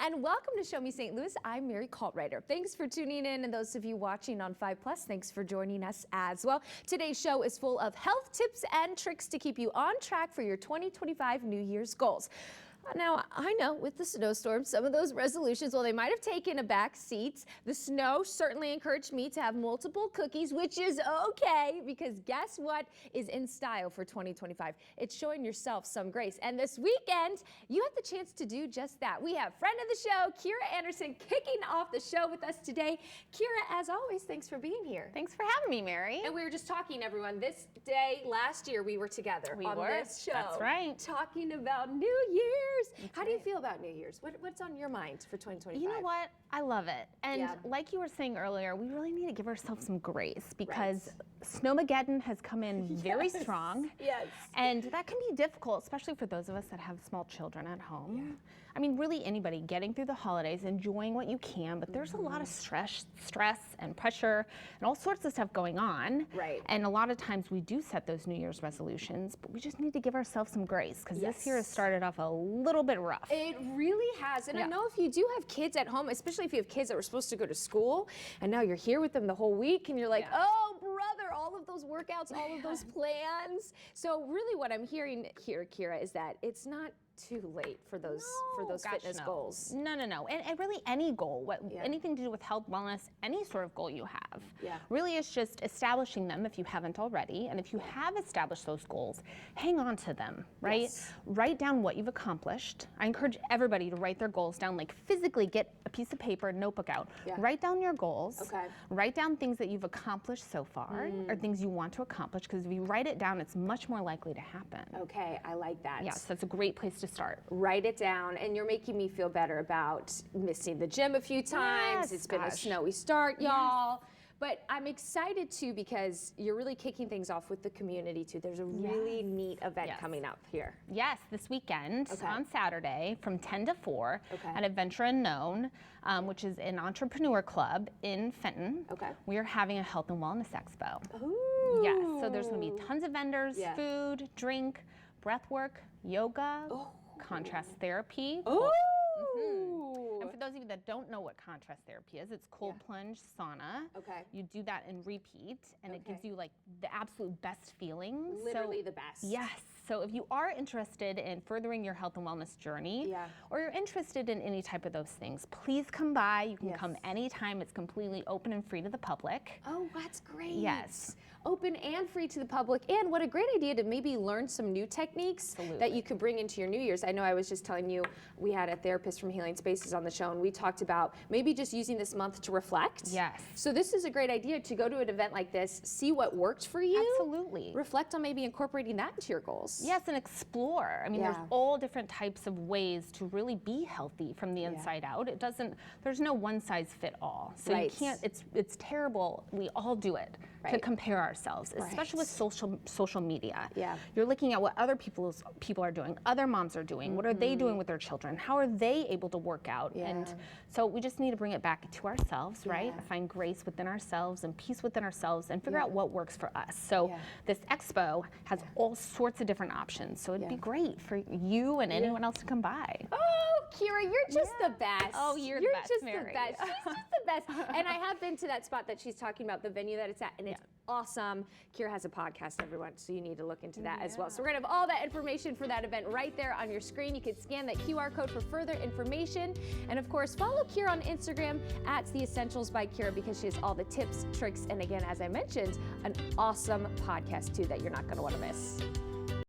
and welcome to Show Me St. Louis. I'm Mary Kaltwriter. Thanks for tuning in, and those of you watching on 5+, thanks for joining us as well. Today's show is full of health tips and tricks to keep you on track for your 2025 New Year's goals. Now, I know with the snowstorm, some of those resolutions, well, they might have taken a back seat. The snow certainly encouraged me to have multiple cookies, which is okay, because guess what is in style for 2025? It's showing yourself some grace. And this weekend, you have the chance to do just that. We have friend of the show, Kira Anderson, kicking off the show with us today. Kira, as always, thanks for being here. Thanks for having me, Mary. And we were just talking, everyone, this day last year we were together on this show. That's right. Talking about New Year's. How do you feel about New Year's? What's on your mind for 2025? You know what? I love it. And Yeah. like you were saying earlier, we really need to give ourselves some grace because Snowmageddon has come in very strong. Yes. And that can be difficult, especially for those of us that have small children at home. I mean, really anybody getting through the holidays, enjoying what you can, but there's a lot of stress and pressure and all sorts of stuff going on. Right. And a lot of times we do set those New Year's resolutions, but we just need to give ourselves some grace because this year has started off a little bit rough. It really has. And I know if you do have kids at home, especially if you have kids that were supposed to go to school, and now you're here with them the whole week, and you're like, oh, brother, all of those workouts, all of those plans. So really what I'm hearing here, Kira, is that it's not too late for those fitness goals. No. And really any goal, anything to do with health, wellness, any sort of goal you have, really is just establishing them if you haven't already. And if you have established those goals, hang on to them, right? Yes. Write down what you've accomplished. I encourage everybody to write their goals down, like physically get a piece of paper, a notebook out. Write down your goals. Okay. Write down things that you've accomplished so far or things you want to accomplish, because if you write it down, it's much more likely to happen. Okay, I like that. Yes, that's a great place to start. Write it down, and you're making me feel better about missing the gym a few times. Yes, It's been a snowy start, y'all. But I'm excited too because you're really kicking things off with the community too. There's a really neat event coming up here. Yes, this weekend on Saturday from 10 to 4 at Adventure Unknown, which is an entrepreneur club in Fenton. We are having a health and wellness expo. Ooh. Yes, so there's going to be tons of vendors, food, drink, breath work, yoga, contrast therapy. And for those of you that don't know what contrast therapy is, it's cold plunge sauna. You do that and repeat, and it gives you like the absolute best feelings. Literally the best. Yes. So if you are interested in furthering your health and wellness journey, or you're interested in any type of those things, please come by. You can come anytime. It's completely open and free to the public. Oh, that's great. Yes. Open and free to the public. And what a great idea to maybe learn some new techniques that you could bring into your New Year's. I know I was just telling you, we had a therapist from Healing Spaces on the show, and we talked about maybe just using this month to reflect. Yes. So this is a great idea to go to an event like this, see what worked for you. Absolutely. Reflect on maybe incorporating that into your goals. Yes, and explore. I mean, there's all different types of ways to really be healthy from the inside out. It doesn't, there's no one size fit all. So you can't, it's terrible. We all do it to compare ourselves, especially with social media. You're looking at what other people are doing, other moms are doing. What are they doing with their children? How are they able to work out? And so we just need to bring it back to ourselves, right? Find grace within ourselves and peace within ourselves and figure out what works for us. So this expo has all sorts of different options. So it'd be great for you and anyone else to come by. Oh, Kira, you're just the best. Oh, you're the best, just Mary. the best. She's just the best. And I have been to that spot that she's talking about, the venue that it's at, and it's awesome. Kira has a podcast, everyone, so you need to look into that as well. So we're gonna have all that information for that event right there on your screen. You can scan that QR code for further information. And of course, follow Kira on Instagram at The Essentials by Kira, because she has all the tips, tricks, and again, as I mentioned, an awesome podcast too that you're not gonna wanna miss.